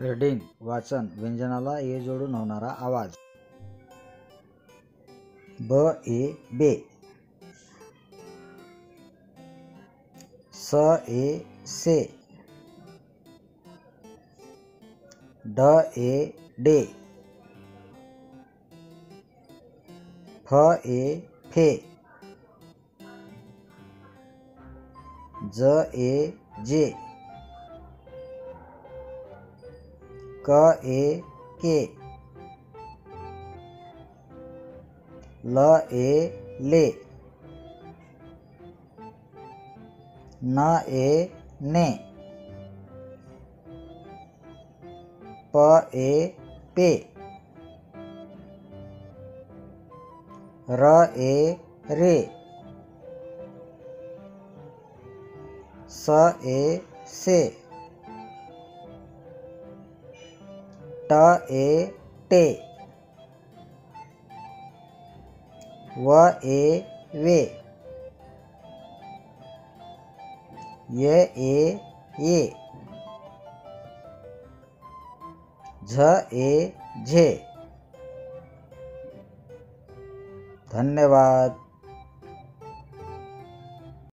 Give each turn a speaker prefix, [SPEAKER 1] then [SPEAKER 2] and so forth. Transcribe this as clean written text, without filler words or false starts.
[SPEAKER 1] Reading वाचन व्यंजनाला ए जोडून होणारा आवाज। ब ए बे, स ए से, ड ए डे, फ ए फे, ज ए जे, क ए के, ल ए ले, न ए ने, प ए पे, र ए रे, स ए से, ट ए टे, व ए वे, य ए ये, झ ए झे। धन्यवाद।